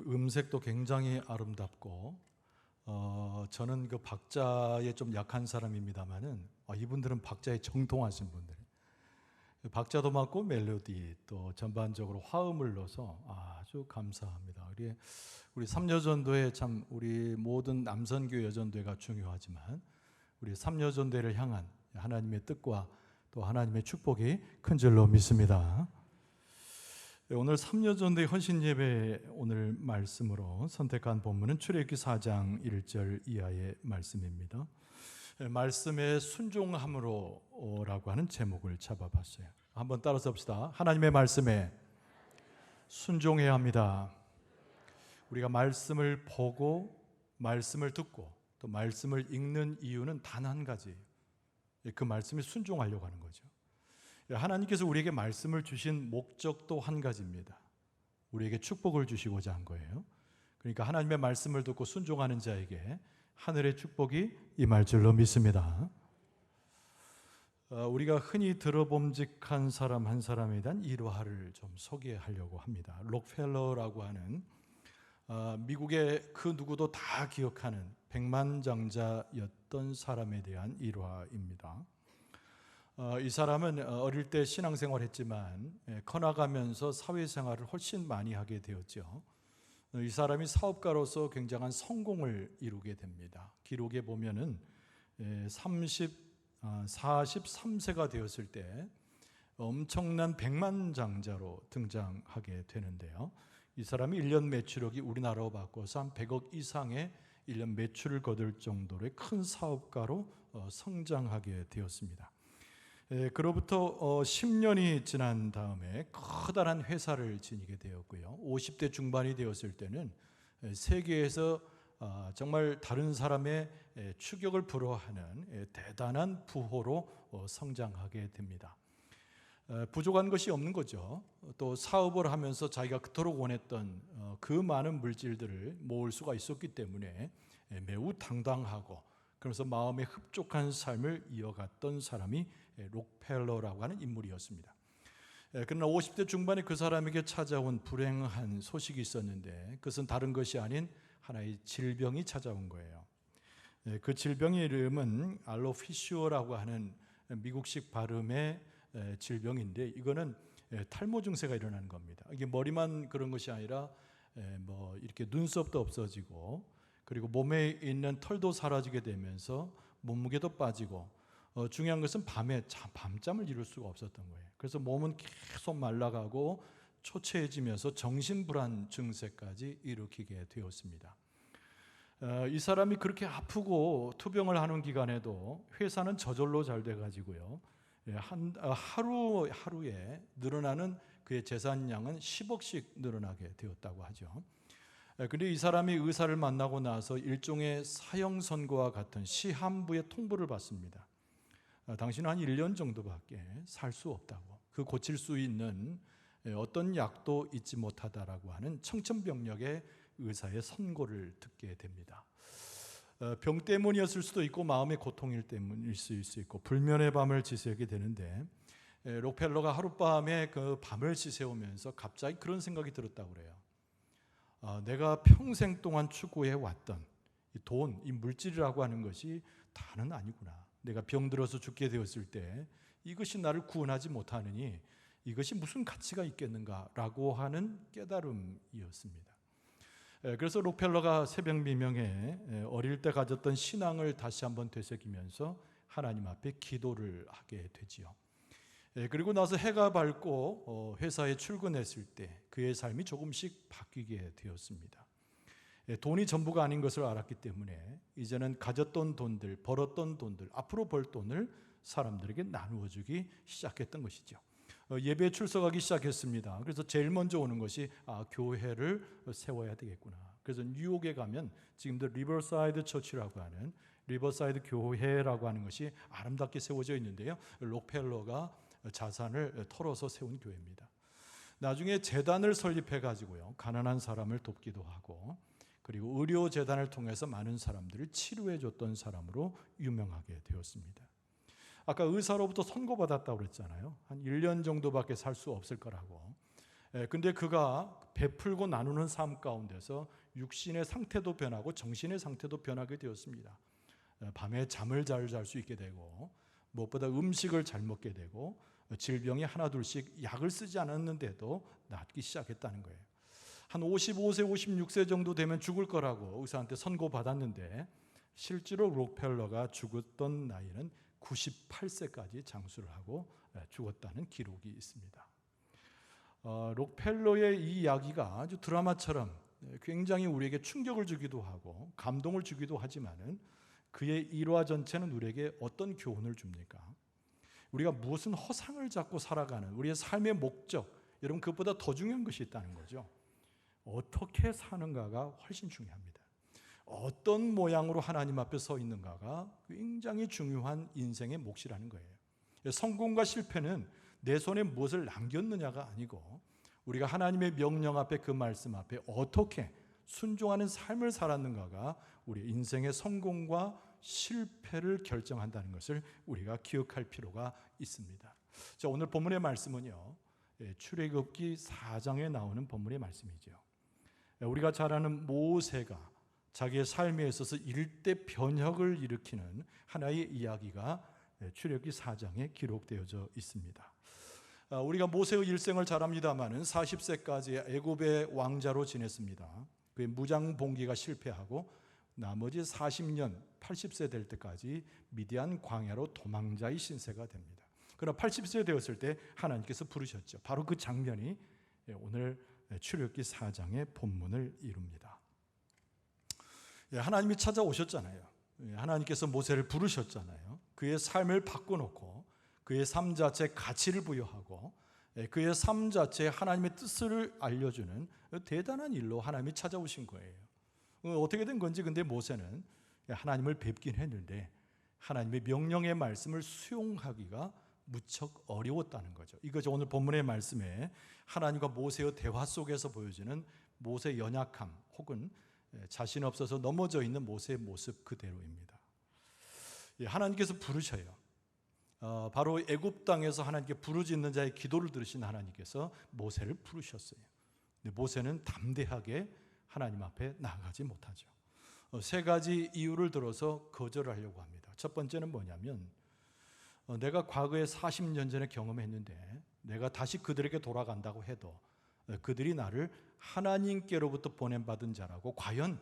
음색도 굉장히 아름답고 저는 그 박자에 좀 약한 사람입니다만은 이분들은 박자에 정통하신 분들. 박자도 맞고 멜로디 또 전반적으로 화음을 넣어서 아주 감사합니다. 우리 삼여전도회 참 우리 모든 남선교 여전도회가 중요하지만 우리 삼여전도회를 향한 하나님의 뜻과 또 하나님의 축복이 큰 줄로 믿습니다. 오늘 삼여전도회 헌신예배 오늘 말씀으로 선택한 본문은 출애굽기 4장 1절 이하의 말씀입니다. 말씀의 순종함으로라고 하는 제목을 잡아봤어요. 한번 따라서 봅시다. 하나님의 말씀에 순종해야 합니다. 우리가 말씀을 보고 말씀을 듣고 또 말씀을 읽는 이유는 단 한 가지예요. 그 말씀에 순종하려고 하는 거죠. 하나님께서 우리에게 말씀을 주신 목적도 한 가지입니다. 우리에게 축복을 주시고자 한 거예요. 그러니까 하나님의 말씀을 듣고 순종하는 자에게 하늘의 축복이 임할 줄로 믿습니다. 우리가 흔히 들어봄직한 사람 한 사람에 대한 일화를 좀 소개하려고 합니다. 록펠러라고 하는 미국의 그 누구도 다 기억하는 백만장자였던 사람에 대한 일화입니다. 이 사람은 어릴 때 신앙생활을 했지만 커나가면서 사회생활을 훨씬 많이 하게 되었죠. 이 사람이 사업가로서 굉장한 성공을 이루게 됩니다. 기록에 보면은 43세가 되었을 때 엄청난 백만장자로 등장하게 되는데요. 이 사람이 1년 매출액이 우리나라로 바꿔서 한 100억 이상의 1년 매출을 거둘 정도의 큰 사업가로 성장하게 되었습니다. 그로부터 10년이 지난 다음에 커다란 회사를 지니게 되었고요. 50대 중반이 되었을 때는 세계에서 정말 다른 사람의 추격을 불허하는 대단한 부호로 성장하게 됩니다. 부족한 것이 없는 거죠. 또 사업을 하면서 자기가 그토록 원했던 그 많은 물질들을 모을 수가 있었기 때문에 매우 당당하고 그래서 마음에 흡족한 삶을 이어갔던 사람이 록펠러라고 하는 인물이었습니다. 그러나 50대 중반에 그 사람에게 찾아온 불행한 소식이 있었는데 그것은 다른 것이 아닌 하나의 질병이 찾아온 거예요. 그 질병의 이름은 알로피시오라고 하는 미국식 발음의 질병인데 이거는 탈모 증세가 일어나는 겁니다. 이게 머리만 그런 것이 아니라 이렇게 눈썹도 없어지고 그리고 몸에 있는 털도 사라지게 되면서 몸무게도 빠지고 중요한 것은 밤에 밤잠을 이룰 수가 없었던 거예요. 그래서 몸은 계속 말라가고 초췌해지면서 정신불안 증세까지 일으키게 되었습니다. 이 사람이 그렇게 아프고 투병을 하는 기간에도 회사는 저절로 잘 돼가지고요. 하루에 늘어나는 그의 재산량은 10억씩 늘어나게 되었다고 하죠. 그런데 이 사람이 의사를 만나고 나서 일종의 사형 선고와 같은 시한부의 통보를 받습니다. 당신은 한 1년 정도밖에 살 수 없다고, 그 고칠 수 있는 어떤 약도 잊지 못하다라고 하는 청천벽력의 의사의 선고를 듣게 됩니다. 병 때문이었을 수도 있고 마음의 고통일 때문일 수 있고 불면의 밤을 지새우게 되는데 록펠러가 하룻밤에 그 밤을 지새우면서 갑자기 그런 생각이 들었다고 그래요. 내가 평생 동안 추구해 왔던 이 돈, 이 물질이라고 하는 것이 다는 아니구나. 내가 병들어서 죽게 되었을 때 이것이 나를 구원하지 못하느니 이것이 무슨 가치가 있겠는가라고 하는 깨달음이었습니다. 그래서 록펠러가 새벽 미명에 어릴 때 가졌던 신앙을 다시 한번 되새기면서 하나님 앞에 기도를 하게 되지요. 그리고 나서 해가 밝고 회사에 출근했을 때 그의 삶이 조금씩 바뀌게 되었습니다. 돈이 전부가 아닌 것을 알았기 때문에 이제는 가졌던 돈들, 벌었던 돈들, 앞으로 벌 돈을 사람들에게 나누어 주기 시작했던 것이죠. 예배에 출석하기 시작했습니다. 그래서 제일 먼저 오는 것이 교회를 세워야 되겠구나. 그래서 뉴욕에 가면 지금도 리버사이드 처치라고 하는 리버사이드 교회라고 하는 것이 아름답게 세워져 있는데요. 록펠러가 자산을 털어서 세운 교회입니다. 나중에 재단을 설립해 가지고요. 가난한 사람을 돕기도 하고 그리고 의료재단을 통해서 많은 사람들을 치료해 줬던 사람으로 유명하게 되었습니다. 아까 의사로부터 선고받았다고 그랬잖아요. 한 1년 정도밖에 살 수 없을 거라고. 근데 그가 베풀고 나누는 삶 가운데서 육신의 상태도 변하고 정신의 상태도 변하게 되었습니다. 밤에 잠을 잘 잘 수 있게 되고 무엇보다 음식을 잘 먹게 되고 질병이 하나 둘씩 약을 쓰지 않았는데도 낫기 시작했다는 거예요. 한 55세, 56세 정도 되면 죽을 거라고 의사한테 선고받았는데 실제로 록펠러가 죽었던 나이는 98세까지 장수를 하고 죽었다는 기록이 있습니다. 록펠러의 이 이야기가 아주 드라마처럼 굉장히 우리에게 충격을 주기도 하고 감동을 주기도 하지만은 그의 일화 전체는 우리에게 어떤 교훈을 줍니까? 우리가 무슨 허상을 잡고 살아가는 우리의 삶의 목적, 여러분 그것보다 더 중요한 것이 있다는 거죠. 어떻게 사는가가 훨씬 중요합니다. 어떤 모양으로 하나님 앞에 서 있는가가 굉장히 중요한 인생의 몫이라는 거예요. 성공과 실패는 내 손에 무엇을 남겼느냐가 아니고 우리가 하나님의 명령 앞에 그 말씀 앞에 어떻게 순종하는 삶을 살았는가가 우리 인생의 성공과 실패를 결정한다는 것을 우리가 기억할 필요가 있습니다. 자, 오늘 본문의 말씀은요, 출애굽기 4장에 나오는 본문의 말씀이죠. 우리가 잘 아는 모세가 자기의 삶에 있어서 일대 변혁을 일으키는 하나의 이야기가 출애굽기 4장에 기록되어져 있습니다. 우리가 모세의 일생을 잘 압니다마는 40세까지 애굽의 왕자로 지냈습니다. 그의 무장봉기가 실패하고 나머지 40년 80세 될 때까지 미디안 광야로 도망자의 신세가 됩니다. 그러나 80세 되었을 때 하나님께서 부르셨죠. 바로 그 장면이 오늘 출애굽기 4장의 본문을 이룹니다. 하나님이 찾아오셨잖아요. 하나님께서 모세를 부르셨잖아요. 그의 삶을 바꿔놓고 그의 삶 자체에 가치를 부여하고 그의 삶 자체에 하나님의 뜻을 알려주는 대단한 일로 하나님이 찾아오신 거예요. 어떻게 된 건지 근데 모세는 하나님을 뵙긴 했는데 하나님의 명령의 말씀을 수용하기가 무척 어려웠다는 거죠. 이거죠. 오늘 본문의 말씀에 하나님과 모세의 대화 속에서 보여지는 모세의 연약함 혹은 자신 없어서 넘어져 있는 모세의 모습 그대로입니다. 하나님께서 부르셔요. 바로 애굽 땅에서 하나님께 부르짖는 자의 기도를 들으신 하나님께서 모세를 부르셨어요. 근데 모세는 담대하게 하나님 앞에 나아가지 못하죠. 세 가지 이유를 들어서 거절하려고 합니다. 첫 번째는 뭐냐면 내가 과거에 40년 전에 경험했는데 내가 다시 그들에게 돌아간다고 해도 그들이 나를 하나님께로부터 보냄받은 자라고 과연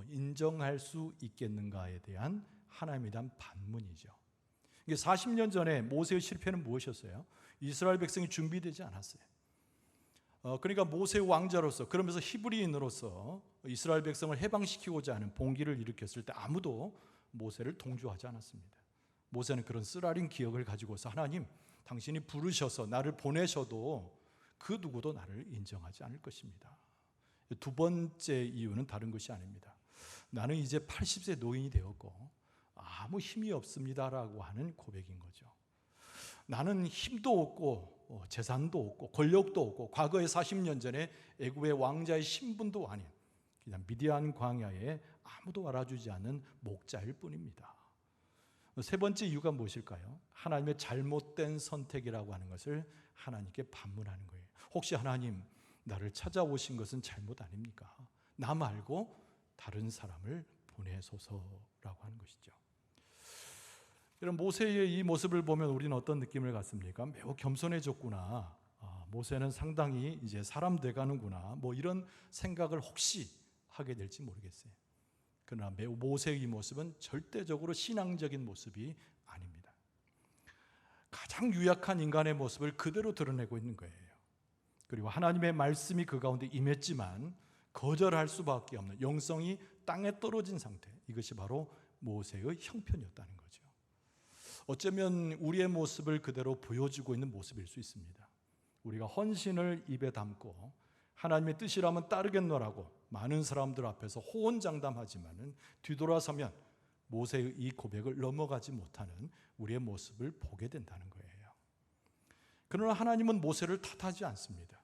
인정할 수 있겠는가에 대한 하나님에 대한 반문이죠. 40년 전에 모세의 실패는 무엇이었어요? 이스라엘 백성이 준비되지 않았어요. 그러니까 모세의 왕자로서 그러면서 히브리인으로서 이스라엘 백성을 해방시키고자 하는 봉기를 일으켰을 때 아무도 모세를 동조하지 않았습니다. 모세는 그런 쓰라린 기억을 가지고서 하나님 당신이 부르셔서 나를 보내셔도 그 누구도 나를 인정하지 않을 것입니다. 두 번째 이유는 다른 것이 아닙니다. 나는 이제 80세 노인이 되었고 아무 힘이 없습니다라고 하는 고백인 거죠. 나는 힘도 없고 재산도 없고 권력도 없고 과거에 40년 전에 애굽의 왕자의 신분도 아닌 그냥 미디안 광야에 아무도 알아주지 않는 목자일 뿐입니다. 세 번째 이유가 무엇일까요? 하나님의 잘못된 선택이라고 하는 것을 하나님께 반문하는 거예요. 혹시 하나님 나를 찾아오신 것은 잘못 아닙니까? 나 말고 다른 사람을 보내소서라고 하는 것이죠. 여러분 모세의 이 모습을 보면 우리는 어떤 느낌을 갖습니까? 매우 겸손해졌구나. 모세는 상당히 이제 사람 돼가는구나. 뭐 이런 생각을 혹시 하게 될지 모르겠어요. 그러나 매우 모세의 이 모습은 절대적으로 신앙적인 모습이 아닙니다. 가장 유약한 인간의 모습을 그대로 드러내고 있는 거예요. 그리고 하나님의 말씀이 그 가운데 임했지만 거절할 수밖에 없는 영성이 땅에 떨어진 상태. 이것이 바로 모세의 형편이었다는 거죠. 어쩌면 우리의 모습을 그대로 보여주고 있는 모습일 수 있습니다. 우리가 헌신을 입에 담고 하나님의 뜻이라면 따르겠노라고 많은 사람들 앞에서 호언장담하지만은 뒤돌아서면 모세의 이 고백을 넘어가지 못하는 우리의 모습을 보게 된다는 거예요. 그러나 하나님은 모세를 탓하지 않습니다.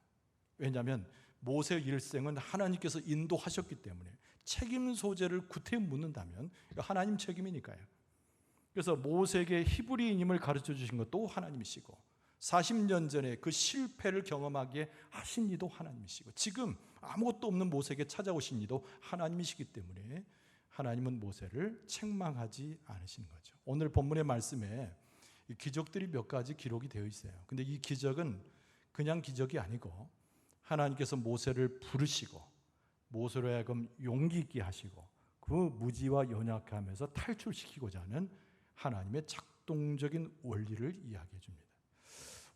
왜냐하면 모세의 일생은 하나님께서 인도하셨기 때문에 책임 소재를 구태 묻는다면 하나님 책임이니까요. 그래서 모세에게 히브리인임을 가르쳐 주신 것도 하나님이시고 40년 전에 그 실패를 경험하게 하신 이도 하나님이시고 지금 아무것도 없는 모세에게 찾아오신 이도 하나님이시기 때문에 하나님은 모세를 책망하지 않으시는 거죠. 오늘 본문의 말씀에 이 기적들이 몇 가지 기록이 되어 있어요. 근데 이 기적은 그냥 기적이 아니고 하나님께서 모세를 부르시고 모세로 하여금 용기 있게 하시고 그 무지와 연약함에서 탈출시키고자 하는 하나님의 작동적인 원리를 이야기해 줍니다.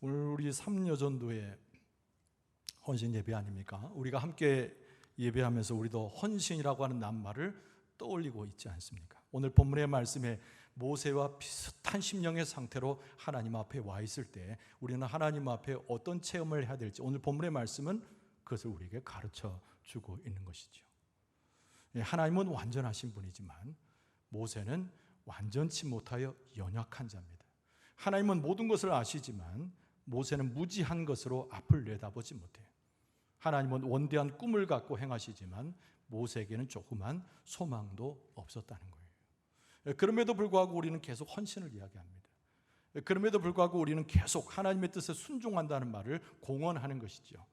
오늘 우리 삼여전도의 헌신 예배 아닙니까? 우리가 함께 예배하면서 우리도 헌신이라고 하는 낱말을 떠올리고 있지 않습니까? 오늘 본문의 말씀에 모세와 비슷한 심령의 상태로 하나님 앞에 와 있을 때 우리는 하나님 앞에 어떤 체험을 해야 될지 오늘 본문의 말씀은 그것을 우리에게 가르쳐 주고 있는 것이죠. 하나님은 완전하신 분이지만 모세는 완전치 못하여 연약한 자입니다. 하나님은 모든 것을 아시지만 모세는 무지한 것으로 앞을 내다보지 못해요. 하나님은 원대한 꿈을 갖고 행하시지만 모세에게는 조그만 소망도 없었다는 거예요. 그럼에도 불구하고 우리는 계속 헌신을 이야기합니다. 그럼에도 불구하고 우리는 계속 하나님의 뜻에 순종한다는 말을 공언하는 것이죠.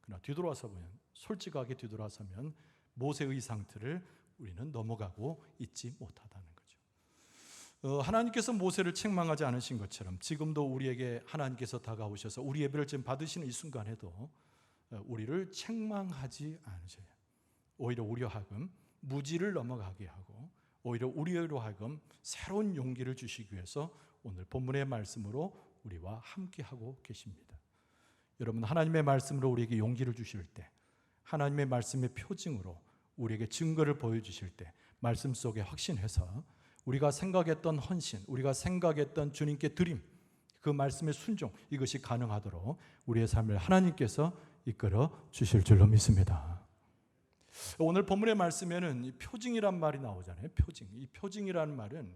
그러나 뒤돌아서 보면, 솔직하게 뒤돌아서면 모세의 상태를 우리는 넘어가고 있지 못하다는 거죠. 하나님께서 모세를 책망하지 않으신 것처럼 지금도 우리에게 하나님께서 다가오셔서 우리 예배를 지금 받으시는 이 순간에도 우리를 책망하지 않으셔요. 오히려 우리로 하여금 무지를 넘어가게 하고 오히려 우리로 하여금 새로운 용기를 주시기 위해서 오늘 본문의 말씀으로 우리와 함께하고 계십니다. 여러분, 하나님의 말씀으로 우리에게 용기를 주실 때, 하나님의 말씀의 표징으로 우리에게 증거를 보여주실 때 말씀 속에 확신해서 우리가 생각했던 헌신, 우리가 생각했던 주님께 드림, 그 말씀의 순종, 이것이 가능하도록 우리의 삶을 하나님께서 이끌어 주실 줄로 믿습니다. 오늘 본문의 말씀에는 이 표징이란 말이 나오잖아요. 표징. 이 표징이라는 말은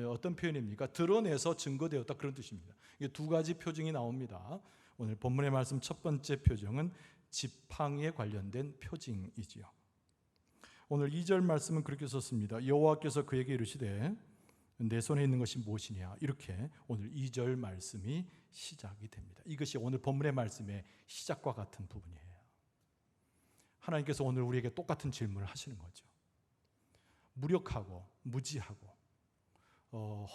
어떤 표현입니까? 드러내서 증거되었다, 그런 뜻입니다. 이게 두 가지 표징이 나옵니다. 오늘 본문의 말씀 첫 번째 표징은 지팡이에 관련된 표징이지요. 오늘 2절 말씀은 그렇게 썼습니다. 여호와께서 그에게 이르시되 내 손에 있는 것이 무엇이냐, 이렇게 오늘 2절 말씀이 시작이 됩니다. 이것이 오늘 본문의 말씀의 시작과 같은 부분이에요. 하나님께서 오늘 우리에게 똑같은 질문을 하시는 거죠. 무력하고 무지하고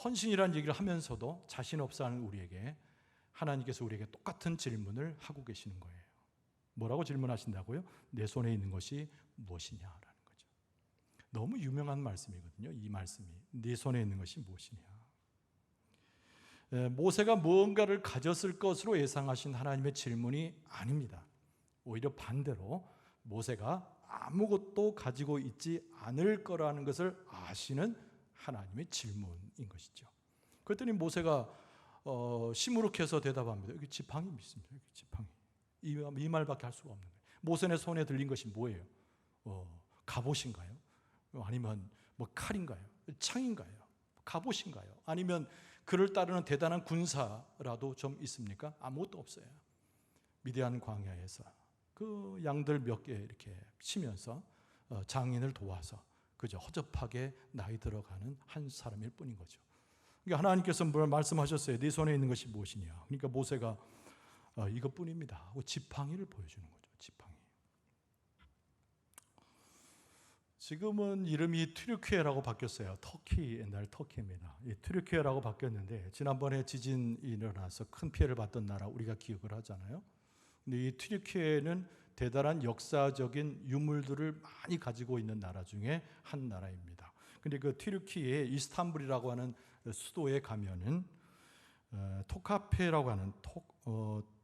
헌신이라는 얘기를 하면서도 자신 없어 하는 우리에게 하나님께서 우리에게 똑같은 질문을 하고 계시는 거예요. 뭐라고 질문하신다고요? 내 손에 있는 것이 무엇이냐라는 거죠. 너무 유명한 말씀이거든요. 이 말씀이 네 손에 있는 것이 무엇이냐. 모세가 무언가를 가졌을 것으로 예상하신 하나님의 질문이 아닙니다. 오히려 반대로 모세가 아무것도 가지고 있지 않을 거라는 것을 아시는 하나님의 질문인 것이죠. 그랬더니 모세가 시무룩해서 대답합니다. 여기 지팡이 있습니다. 여기 지팡이. 이 말밖에 할 수가 없는 거예요. 모세의 손에 들린 것이 뭐예요? 갑옷인가요? 아니면 뭐 칼인가요? 창인가요? 갑옷인가요? 아니면 그를 따르는 대단한 군사라도 좀 있습니까? 아무것도 없어요. 미디안 광야에서 그 양들 몇 개 이렇게 치면서 장인을 도와서 그저 허접하게 나이 들어가는 한 사람일 뿐인 거죠. 그러니까 하나님께서 뭘 말씀하셨어요? 네 손에 있는 것이 무엇이냐? 그러니까 모세가 이것뿐입니다 하고 지팡이를 보여주는 거죠. 지팡이. 지금은 이름이 튀르키예라고 바뀌었어요. 터키, 옛날 터키입니다. 이 튀르키예라고 바뀌었는데 지난번에 지진이 일어나서 큰 피해를 봤던 나라 우리가 기억을 하잖아요. 근데 이 튀르키예는 대단한 역사적인 유물들을 많이 가지고 있는 나라 중에 한 나라입니다. 근데 그 튀르키예 이스탄불이라고 하는 수도에 가면은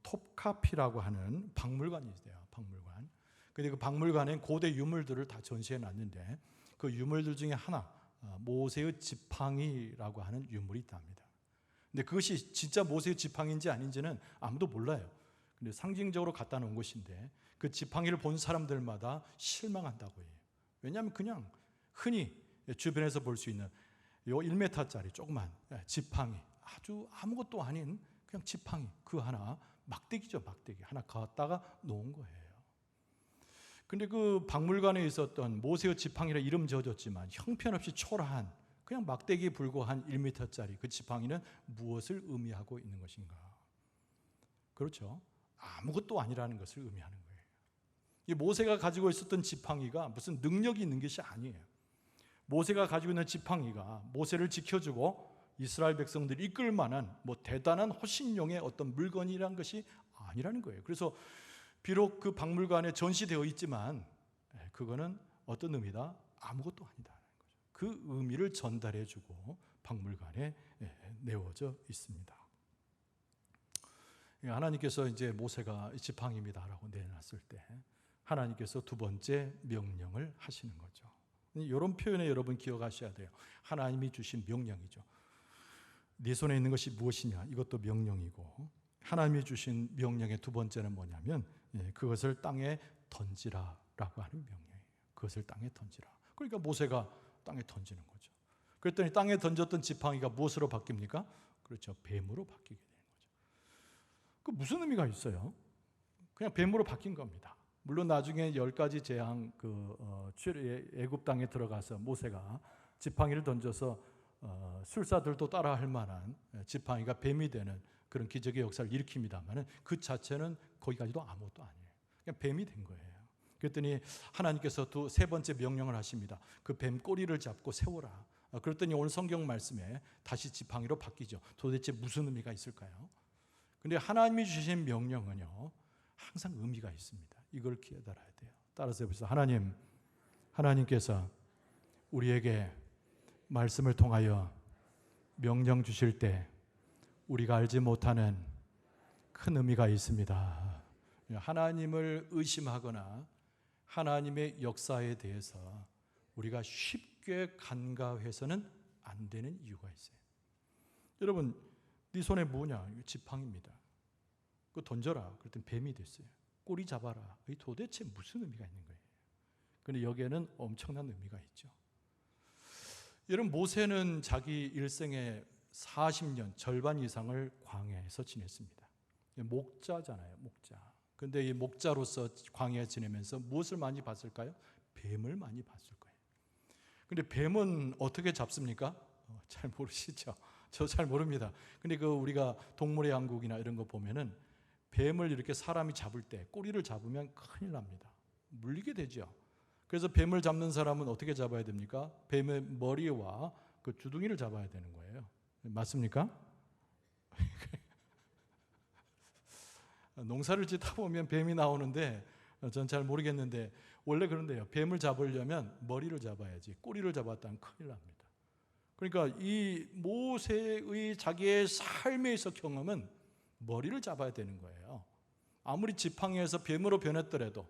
톱카피라고 하는 박물관이 있어요. 박물관. 근데 그 박물관에 고대 유물들을 다 전시해 놨는데 그 유물들 중에 하나, 모세의 지팡이라고 하는 유물이 있답니다. 근데 그것이 진짜 모세의 지팡이인지 아닌지는 아무도 몰라요. 근데 상징적으로 갖다 놓은 것인데 그 지팡이를 본 사람들마다 실망한다고 해요. 왜냐하면 그냥 흔히 주변에서 볼 수 있는 요 1m짜리 조그만 지팡이, 아주 아무것도 아닌 그냥 지팡이 그 하나, 막대기죠. 막대기 하나 갖다가 놓은 거예요. 근데 그 박물관에 있었던 모세의 지팡이라 이름 지어졌지만 형편없이 초라한 그냥 막대기에 불과한 1m짜리 그 지팡이는 무엇을 의미하고 있는 것인가? 그렇죠? 아무것도 아니라는 것을 의미하는 거예요. 이 모세가 가지고 있었던 지팡이가 무슨 능력이 있는 것이 아니에요. 모세가 가지고 있는 지팡이가 모세를 지켜주고 이스라엘 백성들을 이끌 만한 대단한 호신용의 어떤 물건이라는 것이 아니라는 거예요. 그래서 비록 그 박물관에 전시되어 있지만 그거는 어떤 의미다? 아무것도 아니다. 그 의미를 전달해주고 박물관에 내어져 있습니다. 하나님께서 이제 모세가 지팡이입니다라고 내놨을 때 하나님께서 두 번째 명령을 하시는 거죠. 이런 표현에 여러분 기억하셔야 돼요. 하나님이 주신 명령이죠. 네 손에 있는 것이 무엇이냐? 이것도 명령이고, 하나님이 주신 명령의 두 번째는 뭐냐면 그것을 땅에 던지라라고 하는 명령이에요. 그것을 땅에 던지라. 그러니까 모세가 땅에 던지는 거죠. 그랬더니 땅에 던졌던 지팡이가 무엇으로 바뀝니까? 그렇죠. 뱀으로 바뀌게 되는 거죠. 그 무슨 의미가 있어요? 그냥 뱀으로 바뀐 겁니다. 물론 나중에 10가지 재앙 애굽 땅에 들어가서 모세가 지팡이를 던져서 술사들도 따라할 만한 지팡이가 뱀이 되는 그런 기적의 역사를 일으킵니다만 그 자체는 거기까지도 아무것도 아니에요. 그냥 뱀이 된 거예요. 그랬더니 하나님께서 세 번째 명령을 하십니다. 그 뱀 꼬리를 잡고 세워라. 그랬더니 오늘 성경 말씀에 다시 지팡이로 바뀌죠. 도대체 무슨 의미가 있을까요? 근데 하나님이 주신 명령은요, 항상 의미가 있습니다. 이걸 기억해달아야 돼요. 따라서 해보세요. 하나님께서 우리에게 말씀을 통하여 명령 주실 때 우리가 알지 못하는 큰 의미가 있습니다. 하나님을 의심하거나 하나님의 역사에 대해서 우리가 쉽게 간과해서는 안 되는 이유가 있어요. 여러분, 네 손에 뭐냐? 이거 지팡이입니다. 그거 던져라. 그랬더니 뱀이 됐어요. 꼬리 잡아라. 이 도대체 무슨 의미가 있는 거예요? 그런데 여기에는 엄청난 의미가 있죠. 여러분, 모세는 자기 일생의 40년 절반 이상을 광야에서 지냈습니다. 목자잖아요, 목자. 근데 이 목자로서 광야에 지내면서 무엇을 많이 봤을까요? 뱀을 많이 봤을 거예요. 근데 뱀은 어떻게 잡습니까? 잘 모르시죠? 저 잘 모릅니다. 근데 우리가 동물의 왕국이나 이런 거 보면은 뱀을 이렇게 사람이 잡을 때 꼬리를 잡으면 큰일 납니다. 물리게 되죠. 그래서 뱀을 잡는 사람은 어떻게 잡아야 됩니까? 뱀의 머리와 그 주둥이를 잡아야 되는 거예요. 맞습니까? 농사를 짓다 보면 뱀이 나오는데 전 잘 모르겠는데 원래 그런데요. 뱀을 잡으려면 머리를 잡아야지 꼬리를 잡았다면 큰일 납니다. 그러니까 이 모세의 자기의 삶에 있어 경험은 머리를 잡아야 되는 거예요. 아무리 지팡이에서 뱀으로 변했더라도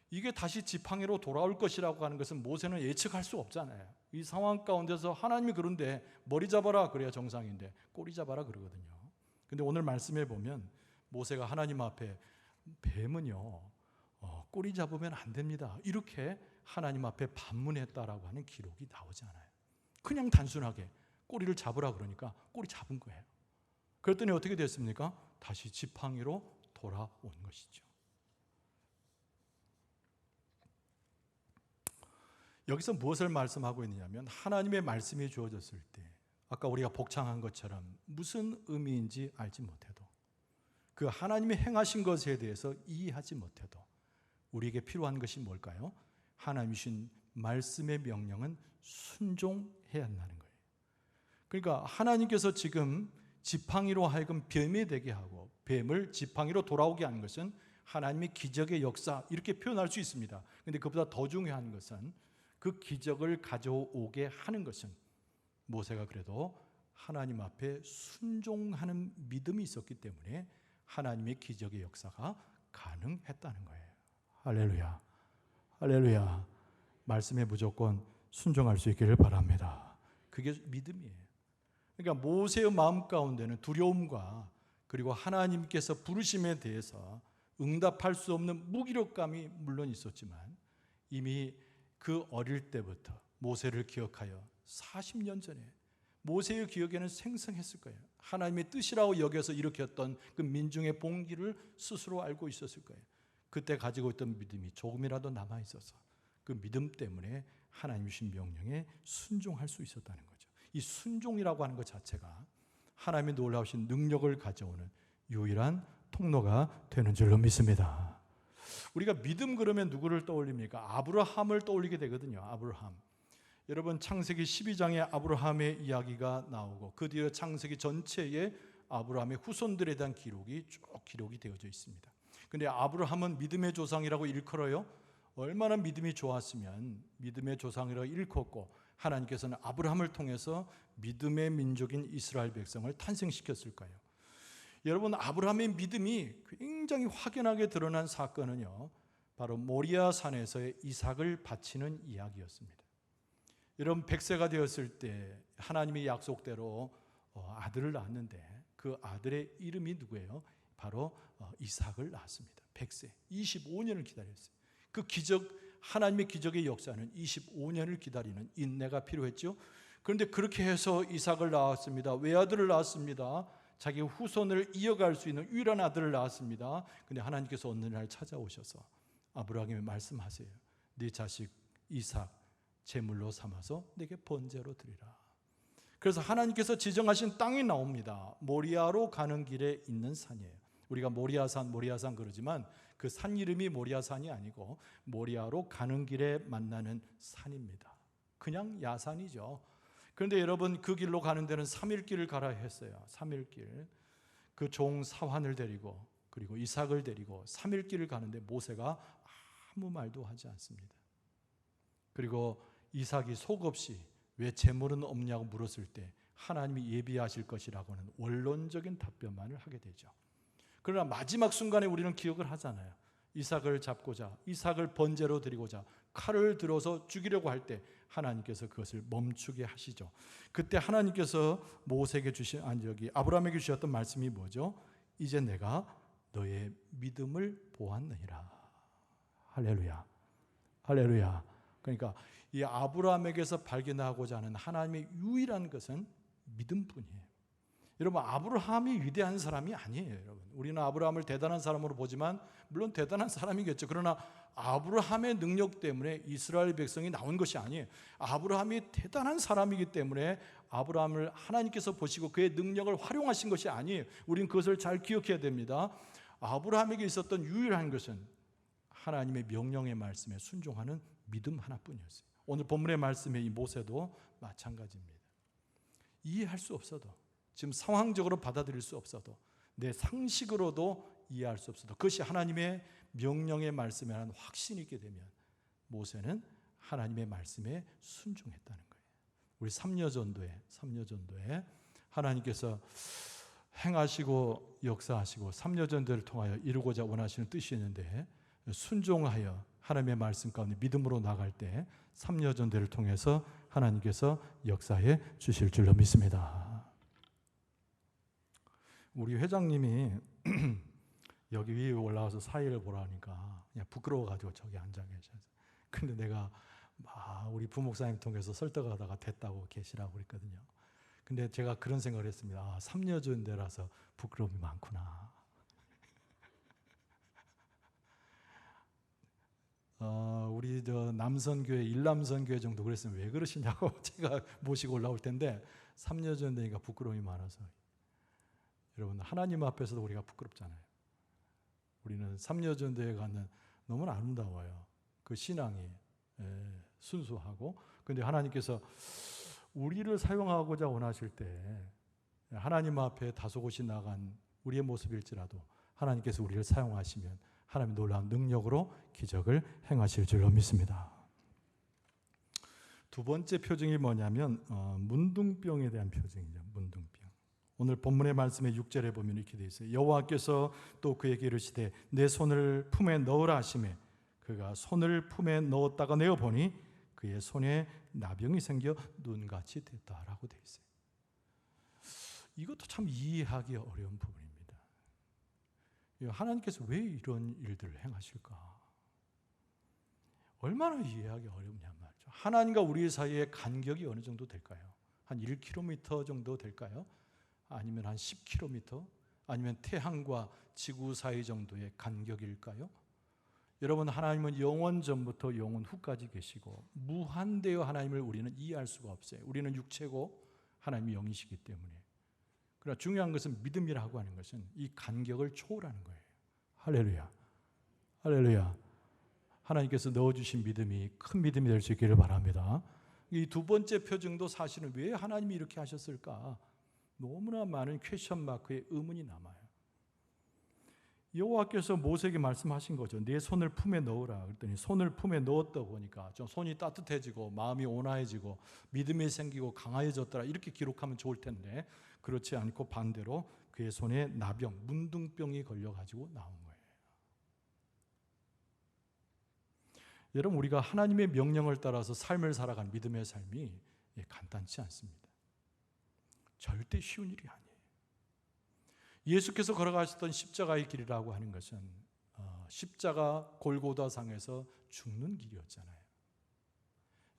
이게 다시 지팡이로 돌아올 것이라고 하는 것은 모세는 예측할 수 없잖아요. 이 상황 가운데서 하나님이 그런데 머리 잡아라 그래야 정상인데 꼬리 잡아라 그러거든요. 근데 오늘 말씀해 보면 모세가 하나님 앞에 뱀은요 꼬리 잡으면 안 됩니다. 이렇게 하나님 앞에 반문했다라고 하는 기록이 나오지 않아요. 그냥 단순하게 꼬리를 잡으라 그러니까 꼬리 잡은 거예요. 그랬더니 어떻게 됐습니까? 다시 지팡이로 돌아온 것이죠. 여기서 무엇을 말씀하고 있느냐면 하나님의 말씀이 주어졌을 때 아까 우리가 복창한 것처럼 무슨 의미인지 알지 못해도 그 하나님이 행하신 것에 대해서 이해하지 못해도 우리에게 필요한 것이 뭘까요? 하나님이 주신 말씀의 명령은 순종해야 한다는 거예요. 그러니까 하나님께서 지금 지팡이로 하여금 뱀이 되게 하고 뱀을 지팡이로 돌아오게 하는 것은 하나님의 기적의 역사 이렇게 표현할 수 있습니다. 그런데 그보다 더 중요한 것은 그 기적을 가져오게 하는 것은 모세가 그래도 하나님 앞에 순종하는 믿음이 있었기 때문에 하나님의 기적의 역사가 가능했다는 거예요. 할렐루야. 할렐루야. 말씀에 무조건 순종할 수 있기를 바랍니다. 그게 믿음이에요. 그러니까 모세의 마음 가운데는 두려움과 그리고 하나님께서 부르심에 대해서 응답할 수 없는 무기력감이 물론 있었지만 이미 그 어릴 때부터 모세를 기억하여 40년 전에 모세의 기억에는 생생했을 거예요. 하나님의 뜻이라고 여겨서 일으켰던 그 민중의 봉기를 스스로 알고 있었을 거예요. 그때 가지고 있던 믿음이 조금이라도 남아있어서 그 믿음 때문에 하나님 주신 명령에 순종할 수 있었다는 거죠. 이 순종이라고 하는 것 자체가 하나님의 놀라우신 능력을 가져오는 유일한 통로가 되는 줄로 믿습니다. 우리가 믿음 그러면 누구를 떠올립니까? 아브라함을 떠올리게 되거든요. 아브라함. 여러분 창세기 12장에 아브라함의 이야기가 나오고 그 뒤에 창세기 전체에 아브라함의 후손들에 대한 기록이 쭉 기록이 되어져 있습니다. 근데 아브라함은 믿음의 조상이라고 일컬어요. 얼마나 믿음이 좋았으면 믿음의 조상이라고 일컫고 하나님께서는 아브라함을 통해서 믿음의 민족인 이스라엘 백성을 탄생시켰을까요? 여러분 아브라함의 믿음이 굉장히 확연하게 드러난 사건은요, 바로 모리아 산에서의 이삭을 바치는 이야기였습니다. 여러분 100세가 되었을 때 하나님의 약속대로 아들을 낳았는데 그 아들의 이름이 누구예요? 바로 이삭을 낳았습니다. 100세 25년을 기다렸어요. 그 기적, 하나님의 기적의 역사는 25년을 기다리는 인내가 필요했죠. 그런데 그렇게 해서 이삭을 낳았습니다. 외아들을 낳았습니다. 자기 후손을 이어갈 수 있는 유일한 아들을 낳았습니다. 그런데 하나님께서 어느 날 찾아오셔서 아브라함에게 말씀하세요. 네 자식 이삭 제물로 삼아서 내게 번제로 드리라. 그래서 하나님께서 지정하신 땅이 나옵니다. 모리아로 가는 길에 있는 산이에요. 우리가 모리아산 그러지만 그 산 이름이 모리아산이 아니고 모리아로 가는 길에 만나는 산입니다. 그냥 야산이죠. 그런데 여러분 그 길로 가는 데는 3일길을 가라 했어요. 3일길. 그 종 사환을 데리고 그리고 이삭을 데리고 3일길을 가는데 모세가 아무 말도 하지 않습니다. 그리고 이삭이 속없이 왜 제물은 없냐고 물었을 때 하나님이 예비하실 것이라고 하는 원론적인 답변만을 하게 되죠. 그러나 마지막 순간에 우리는 기억을 하잖아요. 이삭을 잡고자, 이삭을 번제로 드리고자 칼을 들어서 죽이려고 할 때 하나님께서 그것을 멈추게 하시죠. 그때 하나님께서 모세에게 아브라함에게 주셨던 말씀이 뭐죠? 이제 내가 너의 믿음을 보았느니라. 할렐루야. 할렐루야. 그러니까 이 아브라함에게서 발견하고자 하는 하나님의 유일한 것은 믿음뿐이에요. 여러분 아브라함이 위대한 사람이 아니에요. 여러분 우리는 아브라함을 대단한 사람으로 보지만 물론 대단한 사람이겠죠. 그러나 아브라함의 능력 때문에 이스라엘 백성이 나온 것이 아니에요. 아브라함이 대단한 사람이기 때문에 아브라함을 하나님께서 보시고 그의 능력을 활용하신 것이 아니에요. 우리는 그것을 잘 기억해야 됩니다. 아브라함에게 있었던 유일한 것은 하나님의 명령의 말씀에 순종하는 믿음 하나뿐이었어요. 오늘 본문의 말씀의 이 모세도 마찬가지입니다. 이해할 수 없어도 지금 상황적으로 받아들일 수 없어도 내 상식으로도 이해할 수 없어도 그것이 하나님의 명령의 말씀에 대한 확신이 있게 되면 모세는 하나님의 말씀에 순종했다는 거예요. 우리 삼려전도에 하나님께서 행하시고 역사하시고 삼려전도를 통하여 이루고자 원하시는 뜻이 있는데 순종하여 하나님의 말씀 가운데 믿음으로 나갈 때 삼려전도를 통해서 하나님께서 역사해 주실 줄로 믿습니다. 우리 회장님이 여기 위에 올라와서 사회를 보라 하니까 그냥 부끄러워가지고 저기 앉아 계셔서 근데 내가 우리 부목사님 통해서 설득하다가 됐다고 계시라고 그랬거든요. 근데 제가 그런 생각을 했습니다. 삼려전도라서 부끄러움이 많구나. 우리 남선교회 일남선교회 정도 그랬으면 왜 그러시냐고 제가 모시고 올라올 텐데 삼려전도니까 부끄러움이 많아서 여러분 하나님 앞에서도 우리가 부끄럽잖아요. 우리는 삼려전도에 가는 너무 아름다워요. 그 신앙이 순수하고 그런데 하나님께서 우리를 사용하고자 원하실 때 하나님 앞에 다소곳이 나간 우리의 모습일지라도 하나님께서 우리를 사용하시면 하나님의 놀라운 능력으로 기적을 행하실 줄로 믿습니다. 두 번째 표징이 뭐냐면 문둥병에 대한 표징이죠. 문둥병. 오늘 본문의 말씀의 6절에 보면 이렇게 되어 있어요. 여호와께서 또 그에게 이르시되 내 손을 품에 넣으라 하시매 그가 손을 품에 넣었다가 내어보니 그의 손에 나병이 생겨 눈같이 됐다라고 되어 있어요. 이것도 참 이해하기 어려운 부분입니다. 하나님께서 왜 이런 일들을 행하실까? 얼마나 이해하기 어렵냐 말이죠. 하나님과 우리 사이의 간격이 어느 정도 될까요? 한 1km 정도 될까요? 아니면 한 10km? 아니면 태양과 지구 사이 정도의 간격일까요? 여러분 하나님은 영원 전부터 영원 후까지 계시고 무한대의 하나님을 우리는 이해할 수가 없어요. 우리는 육체고 하나님이 영이시기 때문에 그러나 중요한 것은 믿음이라고 하는 것은 이 간격을 초월하는 거예요. 할렐루야. 할렐루야. 하나님께서 넣어주신 믿음이 큰 믿음이 될 수 있기를 바랍니다. 이 두 번째 표징도 사실은 왜 하나님이 이렇게 하셨을까? 너무나 많은 퀘션 마크의 의문이 남아요. 여호와께서 모세에게 말씀하신 거죠. 네 손을 품에 넣으라. 그랬더니 손을 품에 넣었다 보니까 좀 손이 따뜻해지고 마음이 온화해지고 믿음이 생기고 강화해졌더라. 이렇게 기록하면 좋을 텐데 그렇지 않고 반대로 그의 손에 나병, 문둥병이 걸려가지고 나온 거예요. 여러분, 우리가 하나님의 명령을 따라서 삶을 살아가는 믿음의 삶이 간단치 않습니다. 절대 쉬운 일이 아니에요. 예수께서 걸어가셨던 십자가의 길이라고 하는 것은 십자가 골고다상에서 죽는 길이었잖아요.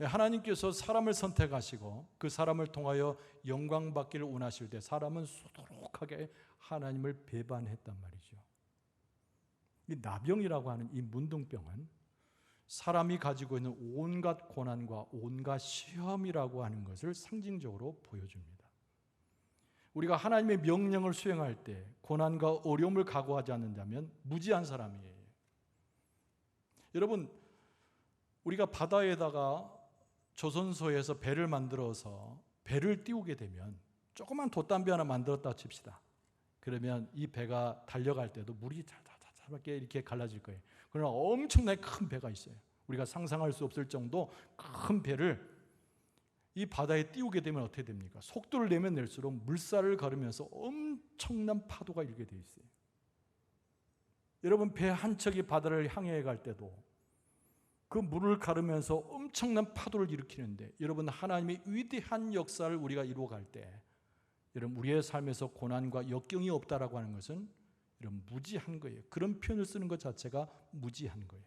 하나님께서 사람을 선택하시고 그 사람을 통하여 영광 받기를 원하실 때 사람은 수두룩하게 하나님을 배반했단 말이죠. 이 나병이라고 하는 이 문둥병은 사람이 가지고 있는 온갖 고난과 온갖 시험이라고 하는 것을 상징적으로 보여줍니다. 우리가 하나님의 명령을 수행할 때 고난과 어려움을 각오하지 않는다면 무지한 사람이에요. 여러분, 우리가 바다에다가 조선소에서 배를 만들어서 배를 띄우게 되면 조그만 돛담배 하나 만들었다 칩시다. 그러면 이 배가 달려갈 때도 물이 자잘하게 이렇게 갈라질 거예요. 그러나 엄청나게 큰 배가 있어요. 우리가 상상할 수 없을 정도 큰 배를 이 바다에 띄우게 되면 어떻게 됩니까? 속도를 내면 낼수록 물살을 가르면서 엄청난 파도가 일게 돼 있어요. 여러분, 배 한 척이 바다를 향해 갈 때도 그 물을 가르면서 엄청난 파도를 일으키는데, 여러분, 하나님의 위대한 역사를 우리가 이루어갈 때 여러분, 우리의 삶에서 고난과 역경이 없다라고 하는 것은 여러분 무지한 거예요. 그런 표현을 쓰는 것 자체가 무지한 거예요.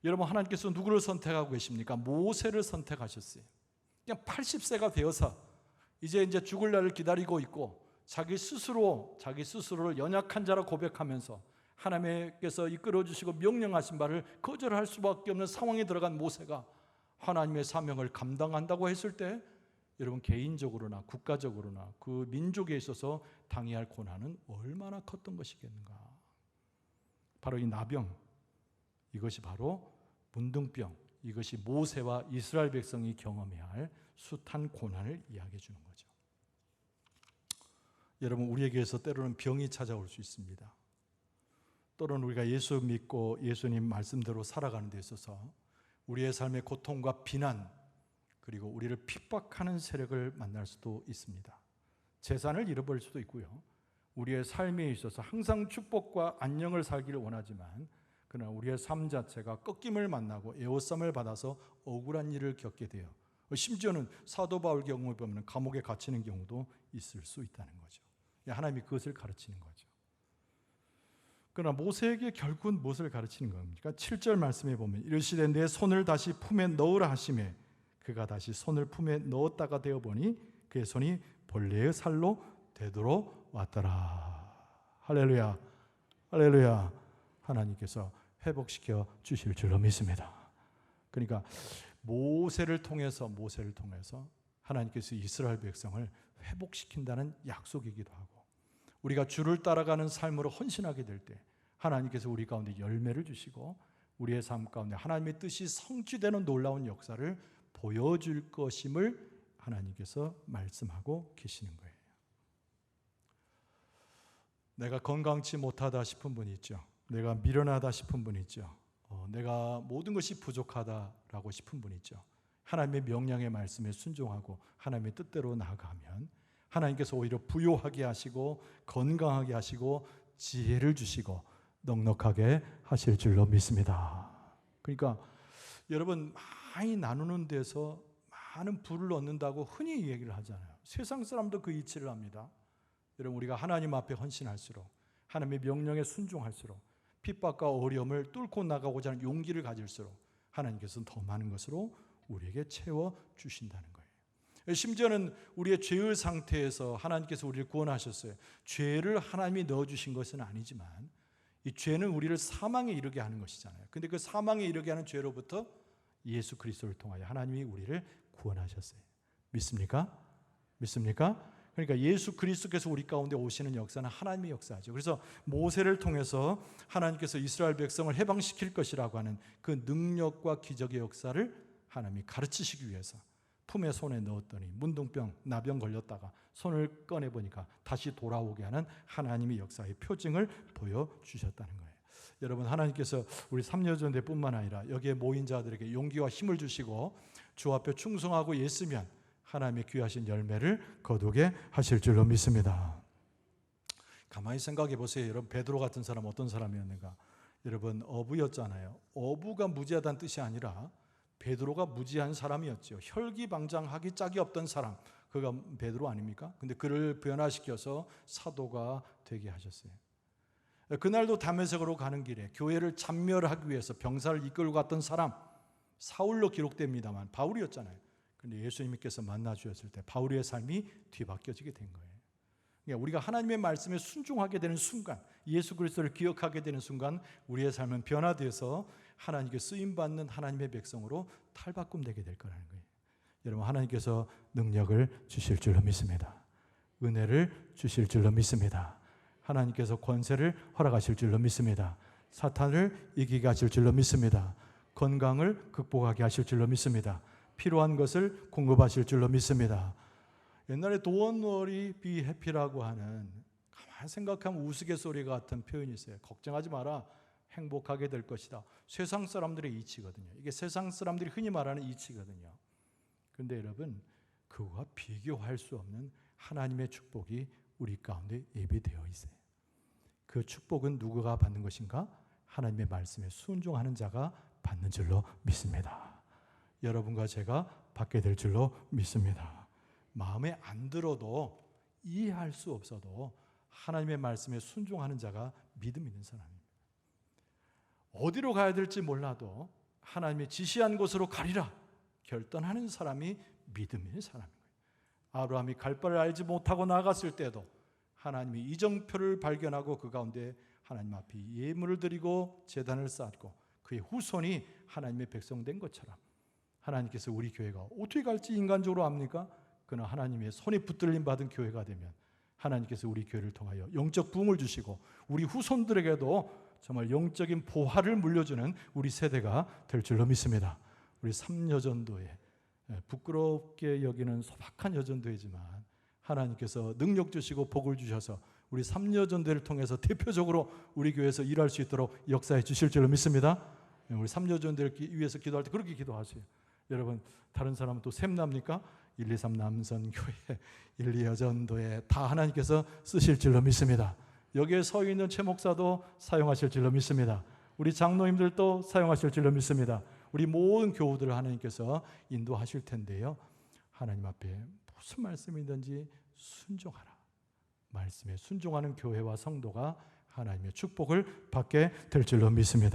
여러분, 하나님께서 누구를 선택하고 계십니까? 모세를 선택하셨어요. 그냥 80세가 되어서 이제 죽을 날을 기다리고 있고 자기 스스로를 연약한 자라 고백하면서 하나님께서 이끌어주시고 명령하신 바를 거절할 수밖에 없는 상황에 들어간 모세가 하나님의 사명을 감당한다고 했을 때 여러분, 개인적으로나 국가적으로나 그 민족에 있어서 당해야 할 고난은 얼마나 컸던 것이겠는가. 바로 이 나병, 이것이 바로 문둥병, 이것이 모세와 이스라엘 백성이 경험해야 할 숱한 고난을 이야기해 주는 거죠. 여러분, 우리에게서 때로는 병이 찾아올 수 있습니다. 또는 우리가 예수 믿고 예수님 말씀대로 살아가는 데 있어서 우리의 삶의 고통과 비난, 그리고 우리를 핍박하는 세력을 만날 수도 있습니다. 재산을 잃어버릴 수도 있고요. 우리의 삶에 있어서 항상 축복과 안녕을 살기를 원하지만 그러나 우리의 삶 자체가 꺾임을 만나고 애워쌈을 받아서 억울한 일을 겪게 돼요. 심지어는 사도 바울 경우에 보면 감옥에 갇히는 경우도 있을 수 있다는 거죠. 하나님이 그것을 가르치는 거죠. 그러나 모세에게 결국은 무엇을 가르치는 겁니까? 7절 말씀에 보면 이르시되 내 손을 다시 품에 넣으라 하시매 그가 다시 손을 품에 넣었다가 되어보니 그의 손이 벌레의 살로 되돌아왔더라. 할렐루야, 할렐루야. 하나님께서 회복시켜 주실 줄로 믿습니다. 그러니까 모세를 통해서 하나님께서 이스라엘 백성을 회복시킨다는 약속이기도 하고, 우리가 주를 따라가는 삶으로 헌신하게 될 때 하나님께서 우리 가운데 열매를 주시고 우리의 삶 가운데 하나님의 뜻이 성취되는 놀라운 역사를 보여줄 것임을 하나님께서 말씀하고 계시는 거예요. 내가 건강치 못하다 싶은 분 있죠. 내가 미련하다 싶은 분 있죠. 내가 모든 것이 부족하다라고 싶은 분 있죠. 하나님의 명령의 말씀에 순종하고 하나님의 뜻대로 나아가면 하나님께서 오히려 부요하게 하시고 건강하게 하시고 지혜를 주시고 넉넉하게 하실 줄로 믿습니다. 그러니까 여러분, 많이 나누는 데서 많은 부를 얻는다고 흔히 얘기를 하잖아요. 세상 사람도 그 이치를 합니다. 여러분, 우리가 하나님 앞에 헌신할수록, 하나님의 명령에 순종할수록, 핍박과 어려움을 뚫고 나가고자 하는 용기를 가질수록 하나님께서는 더 많은 것으로 우리에게 채워주신다는 거예요. 심지어는 우리의 죄의 상태에서 하나님께서 우리를 구원하셨어요. 죄를 하나님이 넣어주신 것은 아니지만 이 죄는 우리를 사망에 이르게 하는 것이잖아요. 근데 그 사망에 이르게 하는 죄로부터 예수 그리스도를 통하여 하나님이 우리를 구원하셨어요. 믿습니까? 믿습니까? 그러니까 예수 그리스도께서 우리 가운데 오시는 역사는 하나님의 역사죠. 그래서 모세를 통해서 하나님께서 이스라엘 백성을 해방시킬 것이라고 하는 그 능력과 기적의 역사를 하나님이 가르치시기 위해서 품에 손에 넣었더니 문둥병, 나병 걸렸다가 손을 꺼내보니까 다시 돌아오게 하는 하나님의 역사의 표징을 보여주셨다는 거예요. 여러분, 하나님께서 우리 삼여전대뿐만 아니라 여기에 모인 자들에게 용기와 힘을 주시고 주 앞에 충성하고 예쓰면 하나님의 귀하신 열매를 거두게 하실 줄로 믿습니다. 가만히 생각해 보세요. 여러분, 베드로 같은 사람 어떤 사람이었는가? 여러분, 어부였잖아요. 어부가 무지하다는 뜻이 아니라 베드로가 무지한 사람이었죠. 혈기방장하기 짝이 없던 사람, 그가 베드로 아닙니까? 근데 그를 변화시켜서 사도가 되게 하셨어요. 그날도 다메섹으로 가는 길에 교회를 참멸하기 위해서 병사를 이끌고 갔던 사람, 사울로 기록됩니다만 바울이었잖아요. 근데 예수님께서 만나 주셨을 때 바울의 삶이 뒤바뀌어지게 된 거예요. 그러니까 우리가 하나님의 말씀에 순종하게 되는 순간, 예수 그리스도를 기억하게 되는 순간 우리의 삶은 변화되어서 하나님께 쓰임받는 하나님의 백성으로 탈바꿈되게 될 거라는 거예요. 여러분, 하나님께서 능력을 주실 줄로 믿습니다. 은혜를 주실 줄로 믿습니다. 하나님께서 권세를 허락하실 줄로 믿습니다. 사탄을 이기게 하실 줄로 믿습니다. 건강을 극복하게 하실 줄로 믿습니다. 필요한 것을 공급하실 줄로 믿습니다. 옛날에 Don't worry, be happy라고 하는, 가만히 생각하면 우스갯소리 같은 표현이 있어요. 걱정하지 마라, 행복하게 될 것이다. 세상 사람들의 이치거든요. 이게 세상 사람들이 흔히 말하는 이치거든요. 그런데 여러분, 그거와 비교할 수 없는 하나님의 축복이 우리 가운데 예비되어 있어요. 그 축복은 누구가 받는 것인가? 하나님의 말씀에 순종하는 자가 받는 줄로 믿습니다. 여러분과 제가 받게 될 줄로 믿습니다. 마음에 안 들어도, 이해할 수 없어도 하나님의 말씀에 순종하는 자가 믿음 있는 사람입니다. 어디로 가야 될지 몰라도 하나님의 지시한 곳으로 가리라 결단하는 사람이 믿음 있는 사람인 거예요. 아브라함이 갈 바를 알지 못하고 나갔을 때도 하나님이 이정표를 발견하고 그 가운데 하나님 앞에 예물을 드리고 제단을 쌓고 그의 후손이 하나님의 백성 된 것처럼 하나님께서 우리 교회가 어떻게 갈지 인간적으로 압니까? 그러나 하나님의 손이 붙들림 받은 교회가 되면 하나님께서 우리 교회를 통하여 영적 부흥을 주시고 우리 후손들에게도 정말 영적인 보화를 물려주는 우리 세대가 될 줄로 믿습니다. 우리 삼여전도회, 부끄럽게 여기는 소박한 여전도회지만 하나님께서 능력 주시고 복을 주셔서 우리 삼여전도회를 통해서 대표적으로 우리 교회에서 일할 수 있도록 역사해 주실 줄로 믿습니다. 우리 삼여전도회를 위해서 기도할 때 그렇게 기도하세요. 여러분, 다른 사람은 또 샘납니까? 123 남선교회, 12여전도회 다 하나님께서 쓰실 줄로 믿습니다. 여기에 서 있는 최 목사도 사용하실 줄로 믿습니다. 우리 장로님들도 사용하실 줄로 믿습니다. 우리 모든 교우들을 하나님께서 인도하실 텐데요. 하나님 앞에 무슨 말씀이든지 순종하라. 말씀에 순종하는 교회와 성도가 하나님의 축복을 받게 될 줄로 믿습니다.